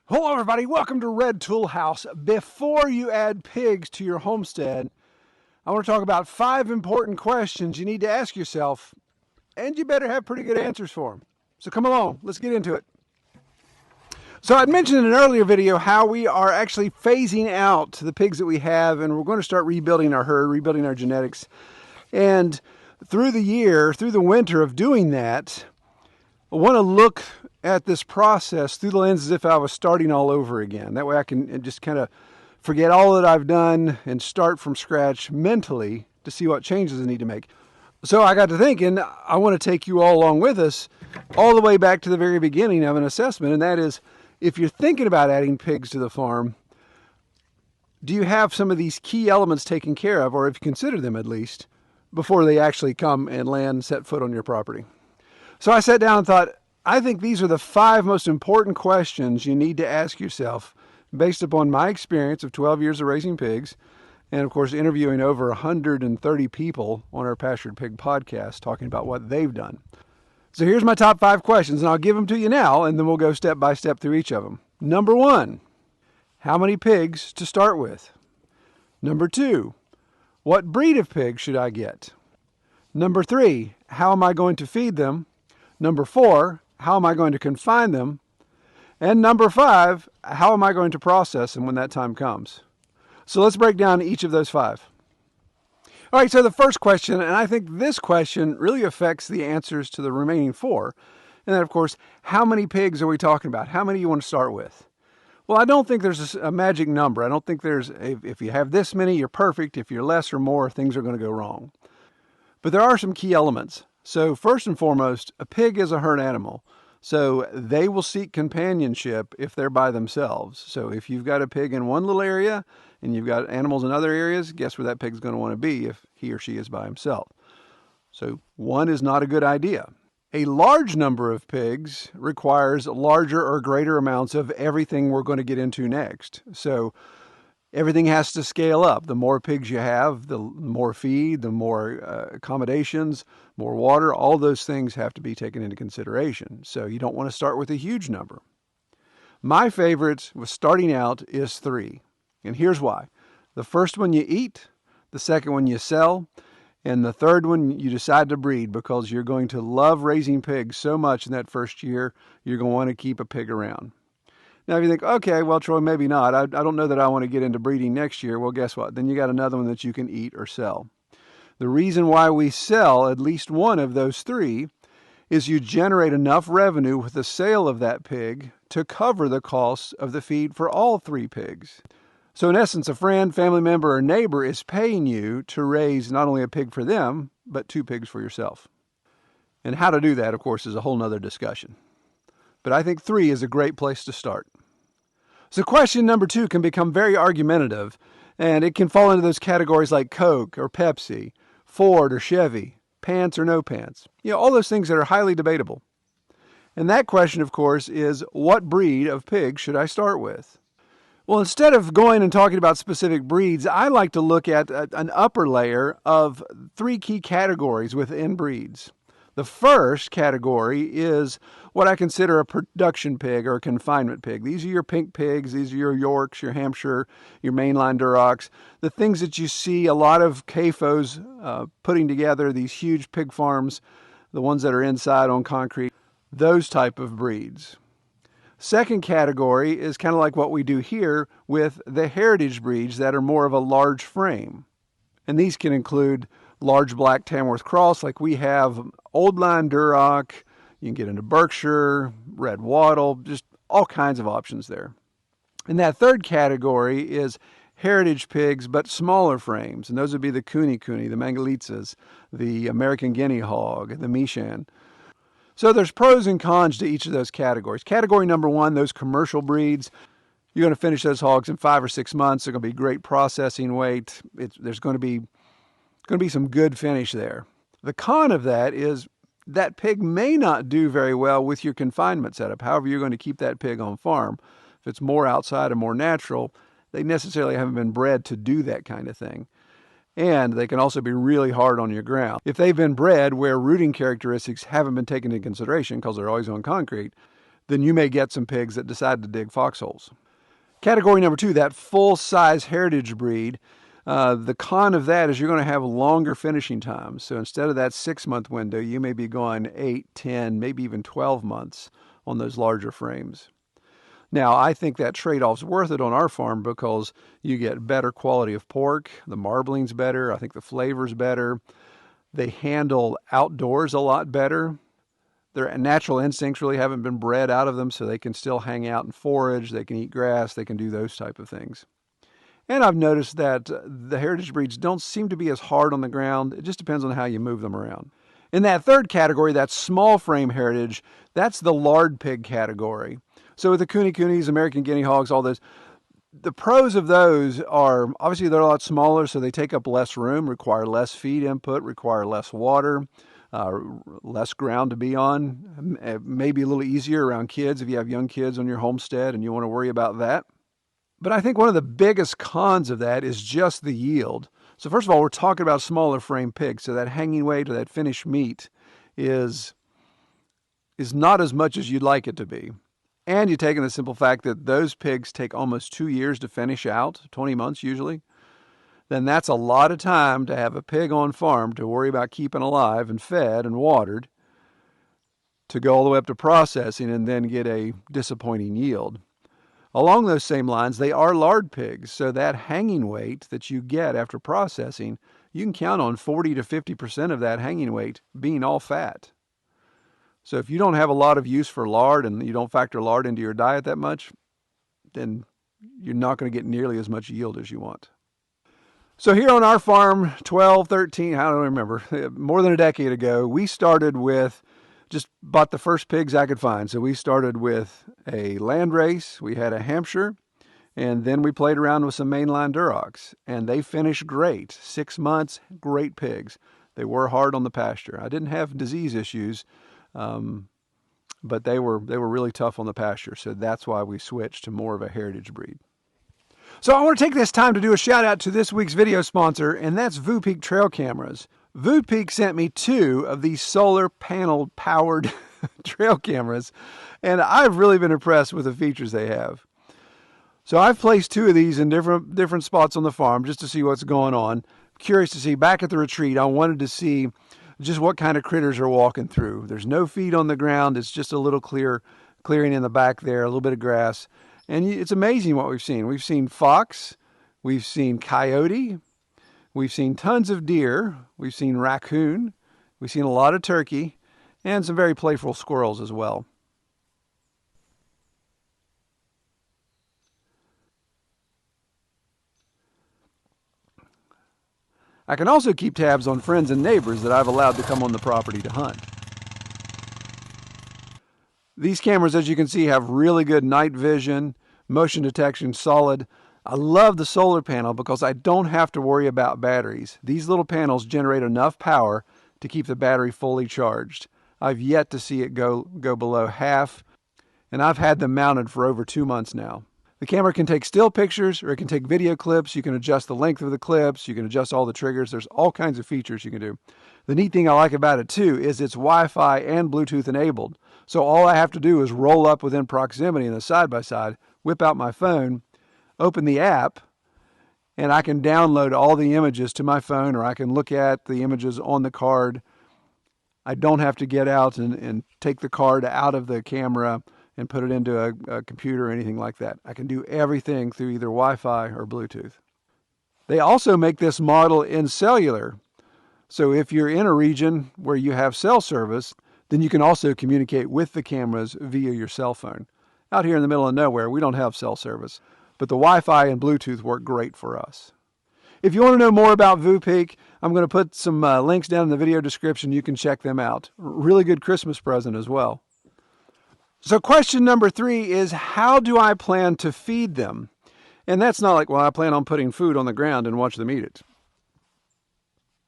Hello everybody, welcome to Red Tool House. Before you add pigs to your homestead, I want to talk about 5 important questions you need to ask yourself, and you better have pretty good answers for them. So come along, let's get into it. So I'd mentioned in an earlier video how we are actually phasing out the pigs that we have, and we're going to start rebuilding our herd, rebuilding our genetics. And through the winter of doing that, I want to look at this process through the lens as if I was starting all over again. That way I can just kind of forget all that I've done and start from scratch mentally to see what changes I need to make. So I got to thinking, I want to take you all along with us all the way back to the very beginning of an assessment, and that is, if you're thinking about adding pigs to the farm, do you have some of these key elements taken care of, or have you considered them at least, before they actually come and land, set foot on your property? So I sat down and thought, I think these are the 5 most important questions you need to ask yourself based upon my experience of 12 years of raising pigs and, of course, interviewing over 130 people on our Pastured Pig podcast talking about what they've done. So here's my top 5 questions, and I'll give them to you now, and then we'll go step by step through each of them. Number 1, how many pigs to start with? Number 2, what breed of pig should I get? Number 3, how am I going to feed them? Number 4, how am I going to confine them? And number 5, how am I going to process them when that time comes? So let's break down each of those 5. All right, so the first question, and I think this question really affects the answers to the remaining 4. And then, of course, how many pigs are we talking about? How many you want to start with? Well, I don't think there's a magic number. I don't think if you have this many, you're perfect. If you're less or more, things are going to go wrong. But there are some key elements. So first and foremost, a pig is a herd animal. So they will seek companionship if they're by themselves. So if you've got a pig in one little area and you've got animals in other areas, guess where that pig's going to want to be if he or she is by himself. So one is not a good idea. A large number of pigs requires larger or greater amounts of everything we're going to get into next. So everything has to scale up. The more pigs you have, the more feed, the more accommodations, more water. All those things have to be taken into consideration. So you don't want to start with a huge number. My favorite with starting out is 3. And here's why. The first one you eat, the second one you sell, and the third one you decide to breed because you're going to love raising pigs so much in that first year, you're going to want to keep a pig around. Now, if you think, okay, well, Troy, maybe not. I don't know that I want to get into breeding next year. Well, guess what? Then you got another one that you can eat or sell. The reason why we sell at least one of those 3 is you generate enough revenue with the sale of that pig to cover the costs of the feed for all 3 pigs. So in essence, a friend, family member, or neighbor is paying you to raise not only a pig for them, but 2 pigs for yourself. And how to do that, of course, is a whole nother discussion. But I think 3 is a great place to start. So question number 2 can become very argumentative, and it can fall into those categories like Coke or Pepsi, Ford or Chevy, pants or no pants. All those things that are highly debatable. And that question, of course, is what breed of pig should I start with? Well, instead of going and talking about specific breeds, I like to look at an upper layer of 3 key categories within breeds. The first category is what I consider a production pig or a confinement pig. These are your pink pigs, these are your Yorks, your Hampshire, your mainline Durocs, the things that you see a lot of CAFOs putting together, these huge pig farms, the ones that are inside on concrete, those type of breeds. Second category is kind of like what we do here with the heritage breeds that are more of a large frame. And these can include large black Tamworth Cross like we have, old line Duroc, you can get into Berkshire, red wattle, just all kinds of options there. And that third category is heritage pigs, but smaller frames. And those would be the Kuni, the Mangalitsas, the American Guinea Hog, the Mishan. So there's pros and cons to each of those categories. Category number 1, those commercial breeds, you're going to finish those hogs in 5 or 6 months. They're going to be great processing weight. There's going to be some good finish there. The con of that is that pig may not do very well with your confinement setup. However, you're going to keep that pig on farm. If it's more outside and more natural, they necessarily haven't been bred to do that kind of thing. And they can also be really hard on your ground. If they've been bred where rooting characteristics haven't been taken into consideration because they're always on concrete, then you may get some pigs that decide to dig foxholes. Category number 2, that full-size heritage breed. The con of that is you're going to have longer finishing times. So instead of that 6-month window, you may be going 8, 10, maybe even 12 months on those larger frames. Now, I think that trade-off's worth it on our farm because you get better quality of pork, the marbling's better, I think the flavor's better. They handle outdoors a lot better. Their natural instincts really haven't been bred out of them, so they can still hang out and forage, they can eat grass, they can do those type of things. And I've noticed that the heritage breeds don't seem to be as hard on the ground. It just depends on how you move them around. In that third category, that small frame heritage, that's the lard pig category. So with the Coonies, American guinea hogs, all those, the pros of those are, obviously they're a lot smaller, so they take up less room, require less feed input, require less water. Less ground to be on, maybe a little easier around kids if you have young kids on your homestead and you want to worry about that. But I think one of the biggest cons of that is just the yield. So first of all, we're talking about smaller frame pigs, so that hanging weight or that finished meat is not as much as you'd like it to be. And you take in the simple fact that those pigs take almost 2 years to finish out, 20 months usually. Then that's a lot of time to have a pig on farm to worry about keeping alive and fed and watered, to go all the way up to processing and then get a disappointing yield. Along those same lines, they are lard pigs, so that hanging weight that you get after processing, you can count on 40 to 50% of that hanging weight being all fat. So if you don't have a lot of use for lard and you don't factor lard into your diet that much, then you're not going to get nearly as much yield as you want. So here on our farm, 12, 13, I don't remember, more than a decade ago, we started with, just bought the first pigs I could find. So we started with a landrace, we had a Hampshire, and then we played around with some mainline Durocs. And they finished great. 6 months, great pigs. They were hard on the pasture. I didn't have disease issues, but they were really tough on the pasture. So that's why we switched to more of a heritage breed. So I want to take this time to do a shout out to this week's video sponsor, and that's Vek Trail Cameras. Vek sent me 2 of these solar panel powered trail cameras, and I've really been impressed with the features they have. So I've placed 2 of these in different spots on the farm just to see what's going on. Curious to see, back at the retreat, I wanted to see just what kind of critters are walking through. There's no feed on the ground, it's just a little clearing in the back there, a little bit of grass. And it's amazing what we've seen. We've seen fox, we've seen coyote, we've seen tons of deer, we've seen raccoon, we've seen a lot of turkey, and some very playful squirrels as well. I can also keep tabs on friends and neighbors that I've allowed to come on the property to hunt. These cameras, as you can see, have really good night vision, motion detection, solid. I love the solar panel because I don't have to worry about batteries. These little panels generate enough power to keep the battery fully charged. I've yet to see it go below half, and I've had them mounted for over 2 months now. The camera can take still pictures or it can take video clips. You can adjust the length of the clips. You can adjust all the triggers. There's all kinds of features you can do. The neat thing I like about it too is it's Wi-Fi and Bluetooth enabled. So all I have to do is roll up within proximity in a side-by-side, whip out my phone, open the app, and I can download all the images to my phone, or I can look at the images on the card. I don't have to get out and take the card out of the camera and put it into a computer or anything like that. I can do everything through either Wi-Fi or Bluetooth. They also make this model in cellular. So if you're in a region where you have cell service, then you can also communicate with the cameras via your cell phone. Out here in the middle of nowhere, we don't have cell service, but the Wi-Fi and Bluetooth work great for us. If you want to know more about Vek, I'm going to put some links down in the video description. You can check them out. Really good Christmas present as well. So question number 3 is, how do I plan to feed them? And that's not like, well, I plan on putting food on the ground and watch them eat it.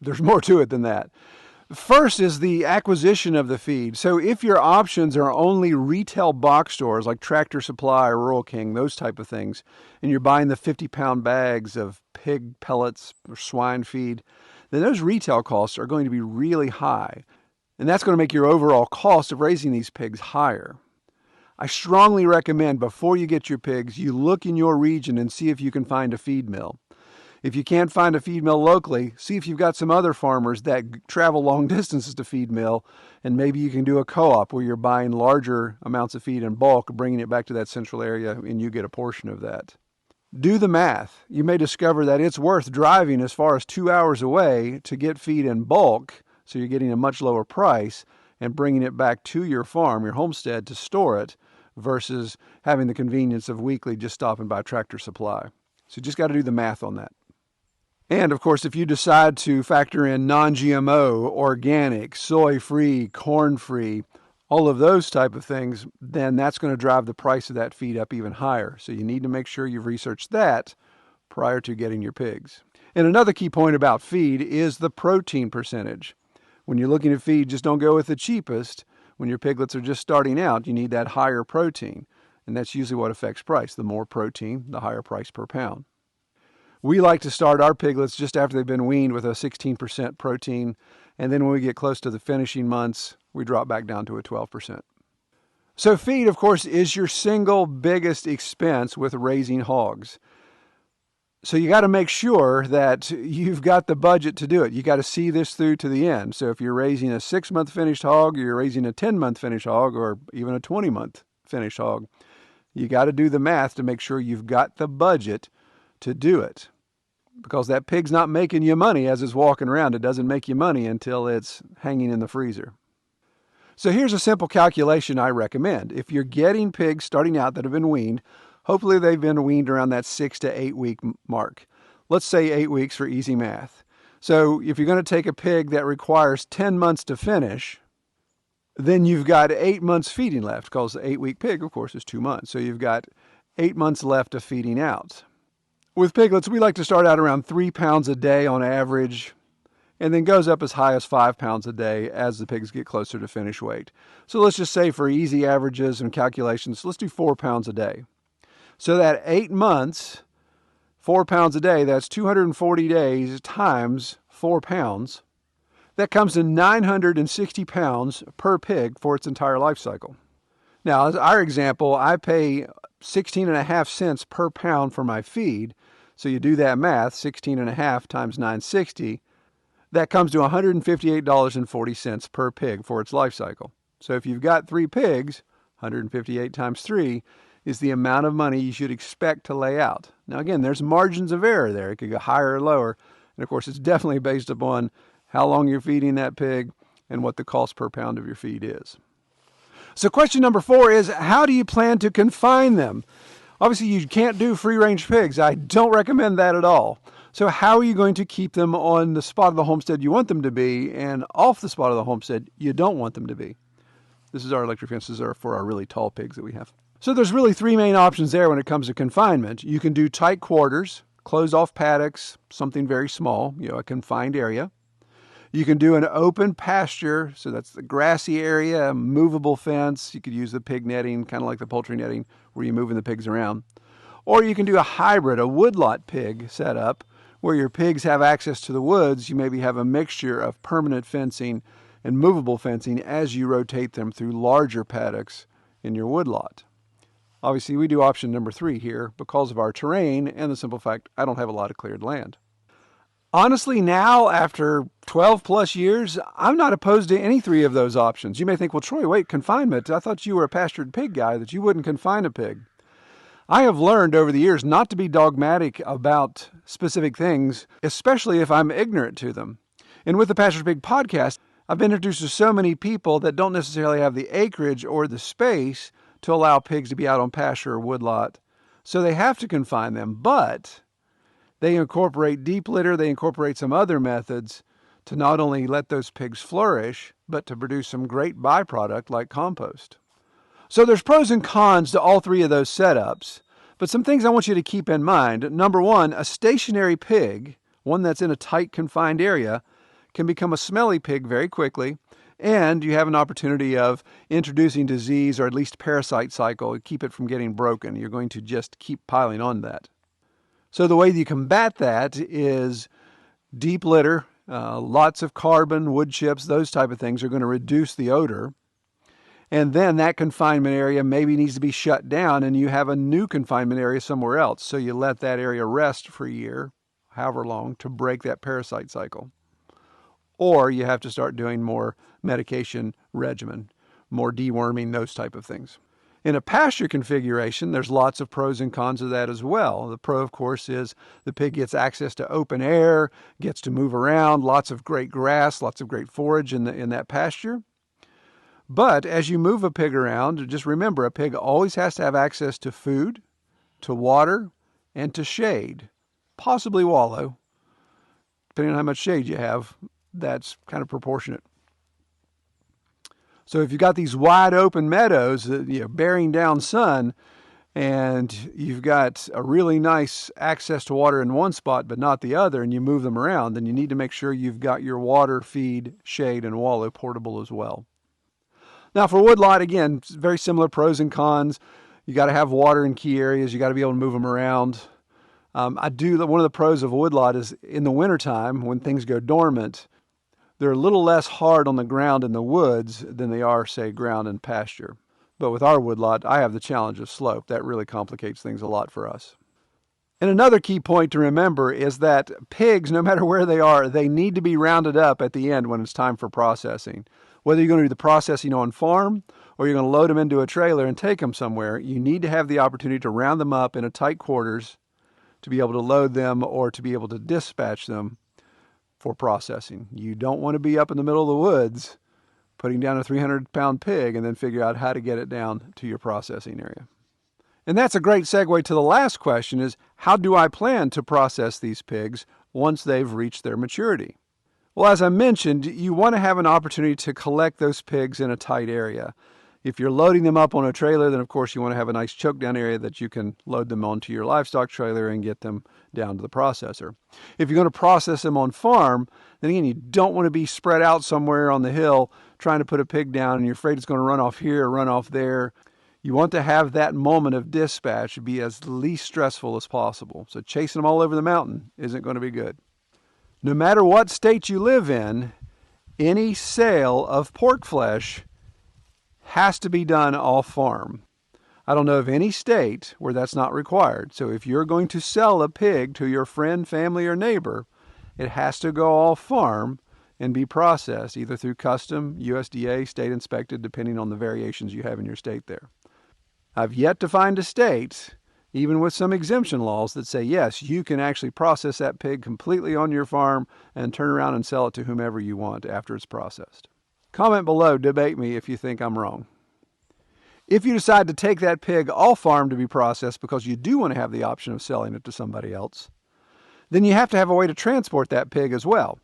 There's more to it than that. First is the acquisition of the feed. So if your options are only retail box stores like Tractor Supply or Rural King, those type of things, and you're buying the 50-pound bags of pig pellets or swine feed, then those retail costs are going to be really high. And that's going to make your overall cost of raising these pigs higher. I strongly recommend before you get your pigs, you look in your region and see if you can find a feed mill. If you can't find a feed mill locally, see if you've got some other farmers that travel long distances to feed mill, and maybe you can do a co-op where you're buying larger amounts of feed in bulk, bringing it back to that central area, and you get a portion of that. Do the math. You may discover that it's worth driving as far as 2 hours away to get feed in bulk, so you're getting a much lower price, and bringing it back to your farm, your homestead, to store it, versus having the convenience of weekly just stopping by Tractor Supply. So you just got to do the math on that. And of course, if you decide to factor in non-GMO, organic, soy-free, corn-free, all of those type of things, then that's going to drive the price of that feed up even higher. So you need to make sure you've researched that prior to getting your pigs. And another key point about feed is the protein percentage. When you're looking at feed, just don't go with the cheapest. When your piglets are just starting out, you need that higher protein. And that's usually what affects price. The more protein, the higher price per pound. We like to start our piglets just after they've been weaned with a 16% protein. And then when we get close to the finishing months, we drop back down to a 12%. So feed, of course, is your single biggest expense with raising hogs. So you got to make sure that you've got the budget to do it. You got to see this through to the end. So if you're raising a 6-month finished hog, or you're raising a 10-month finished hog, or even a 20-month finished hog, you got to do the math to make sure you've got the budget to do it. Because that pig's not making you money as it's walking around. It doesn't make you money until it's hanging in the freezer. So here's a simple calculation I recommend. If you're getting pigs starting out that have been weaned, hopefully they've been weaned around that 6 to 8 week mark. Let's say 8 weeks for easy math. So if you're going to take a pig that requires 10 months to finish, then you've got 8 months feeding left, because the 8-week pig, of course, is 2 months. So you've got 8 months left of feeding out. With piglets, we like to start out around 3 pounds a day on average, and then goes up as high as 5 pounds a day as the pigs get closer to finish weight. So let's just say for easy averages and calculations, let's do 4 pounds a day. So that 8 months, 4 pounds a day, that's 240 days times 4 pounds. That comes to 960 pounds per pig for its entire life cycle. Now, as our example, I pay 16.5 cents per pound for my feed. So you do that math, 16.5 times 960, that comes to $158.40 per pig for its life cycle. So if you've got 3 pigs, 158 times 3 is the amount of money you should expect to lay out. Now again, there's margins of error there. It could go higher or lower. And of course, it's definitely based upon how long you're feeding that pig and what the cost per pound of your feed is. So question number 4 is, how do you plan to confine them? Obviously, you can't do free-range pigs. I don't recommend that at all. So how are you going to keep them on the spot of the homestead you want them to be, and off the spot of the homestead you don't want them to be? This is our electric fences are for our really tall pigs that we have. So there's really 3 main options there when it comes to confinement. You can do tight quarters, closed-off paddocks, something very small, a confined area. You can do an open pasture, so that's the grassy area, movable fence. You could use the pig netting, kind of like the poultry netting, where you're moving the pigs around. Or you can do a hybrid, a woodlot pig setup, where your pigs have access to the woods. You maybe have a mixture of permanent fencing and movable fencing as you rotate them through larger paddocks in your woodlot. Obviously, we do option number 3 here because of our terrain and the simple fact I don't have a lot of cleared land. Honestly, now, after 12 plus years, I'm not opposed to any 3 of those options. You may think, well, Troy, wait, confinement. I thought you were a pastured pig guy, that you wouldn't confine a pig. I have learned over the years not to be dogmatic about specific things, especially if I'm ignorant to them. And with the Pastured Pig podcast, I've been introduced to so many people that don't necessarily have the acreage or the space to allow pigs to be out on pasture or woodlot. So they have to confine them, but they incorporate deep litter, they incorporate some other methods to not only let those pigs flourish, but to produce some great byproduct like compost. So there's pros and cons to all 3 of those setups, but some things I want you to keep in mind. Number 1, a stationary pig, one that's in a tight confined area, can become a smelly pig very quickly, and you have an opportunity of introducing disease or at least parasite cycle, keep it from getting broken. You're going to just keep piling on that. So the way you combat that is deep litter, lots of carbon, wood chips, those type of things are going to reduce the odor. And then that confinement area maybe needs to be shut down and you have a new confinement area somewhere else. So you let that area rest for a year, however long, to break that parasite cycle. Or you have to start doing more medication regimen, more deworming, those type of things. In a pasture configuration, there's lots of pros and cons of that as well. The pro, of course, is the pig gets access to open air, gets to move around, lots of great grass, lots of great forage in that pasture. But as you move a pig around, just remember, a pig always has to have access to food, to water, and to shade, possibly wallow. Depending on how much shade you have, that's kind of proportionate. So if you've got these wide open meadows, bearing down sun, and you've got a really nice access to water in one spot but not the other, and you move them around, then you need to make sure you've got your water, feed, shade, and wallow portable as well. Now for woodlot, again, very similar pros and cons. You got to have water in key areas. You got to be able to move them around. One of the pros of a woodlot is in the wintertime when things go dormant, they're a little less hard on the ground in the woods than they are, say, ground in pasture. But with our woodlot, I have the challenge of slope. That really complicates things a lot for us. And another key point to remember is that pigs, no matter where they are, they need to be rounded up at the end when it's time for processing. Whether you're going to do the processing on farm or you're going to load them into a trailer and take them somewhere, you need to have the opportunity to round them up in a tight quarters to be able to load them or to be able to dispatch them for processing. You don't want to be up in the middle of the woods putting down a 300-pound pig and then figure out how to get it down to your processing area. And that's a great segue to the last question is, how do I plan to process these pigs once they've reached their maturity? Well, as I mentioned, you want to have an opportunity to collect those pigs in a tight area. If you're loading them up on a trailer, then of course you want to have a nice choke down area that you can load them onto your livestock trailer and get them down to the processor. If you're going to process them on farm, then again, you don't want to be spread out somewhere on the hill trying to put a pig down and you're afraid it's going to run off here or run off there. You want to have that moment of dispatch be as least stressful as possible. So chasing them all over the mountain isn't going to be good. No matter what state you live in, any sale of pork flesh has to be done off farm. I don't know of any state where that's not required. So if you're going to sell a pig to your friend, family, or neighbor, it has to go off farm and be processed either through custom, USDA, state inspected, depending on the variations you have in your state there. I've yet to find a state, even with some exemption laws, that say, yes, you can actually process that pig completely on your farm and turn around and sell it to whomever you want after it's processed. Comment below, debate me if you think I'm wrong. If you decide to take that pig off farm to be processed because you do want to have the option of selling it to somebody else, then you have to have a way to transport that pig as well.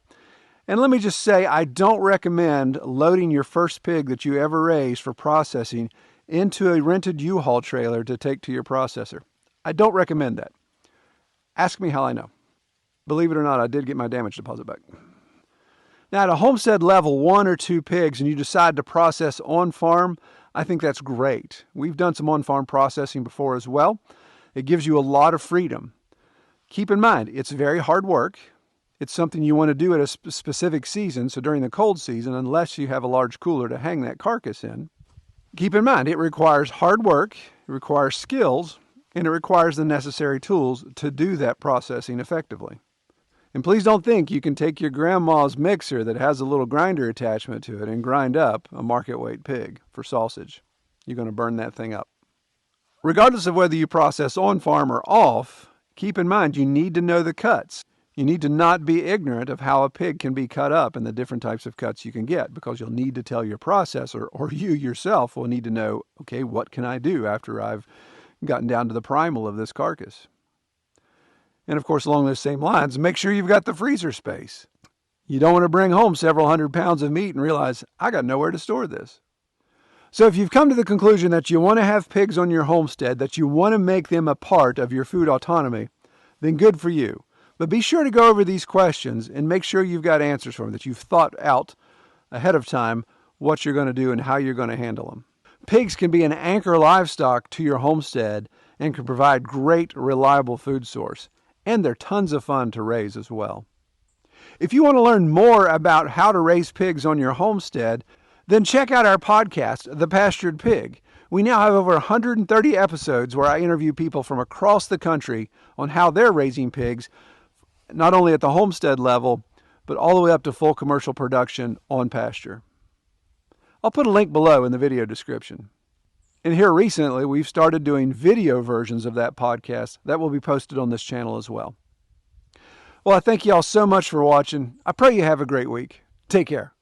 And let me just say, I don't recommend loading your first pig that you ever raised for processing into a rented U-Haul trailer to take to your processor. I don't recommend that. Ask me how I know. Believe it or not, I did get my damage deposit back. Now, at a homestead level, 1 or 2 pigs, and you decide to process on farm, I think that's great. We've done some on-farm processing before as well. It gives you a lot of freedom. Keep in mind, it's very hard work. It's something you want to do at a specific season, so during the cold season, unless you have a large cooler to hang that carcass in. Keep in mind, it requires hard work, it requires skills, and it requires the necessary tools to do that processing effectively. And please don't think you can take your grandma's mixer that has a little grinder attachment to it and grind up a market weight pig for sausage. You're going to burn that thing up. Regardless of whether you process on farm or off, keep in mind you need to know the cuts. You need to not be ignorant of how a pig can be cut up and the different types of cuts you can get, because you'll need to tell your processor, or you yourself will need to know, okay, what can I do after I've gotten down to the primal of this carcass? And of course, along those same lines, make sure you've got the freezer space. You don't want to bring home several hundred pounds of meat and realize, I got nowhere to store this. So if you've come to the conclusion that you want to have pigs on your homestead, that you want to make them a part of your food autonomy, then good for you. But be sure to go over these questions and make sure you've got answers for them, that you've thought out ahead of time what you're going to do and how you're going to handle them. Pigs can be an anchor livestock to your homestead and can provide great, reliable food source. And they're tons of fun to raise as well. If you want to learn more about how to raise pigs on your homestead, Then check out our podcast, The Pastured Pig. We now have over 130 episodes where I interview people from across the country on how they're raising pigs, not only at the homestead level, but all the way up to full commercial production on pasture. I'll put a link below in the video description. And here recently, we've started doing video versions of that podcast that will be posted on this channel as well. Well, I thank you all so much for watching. I pray you have a great week. Take care.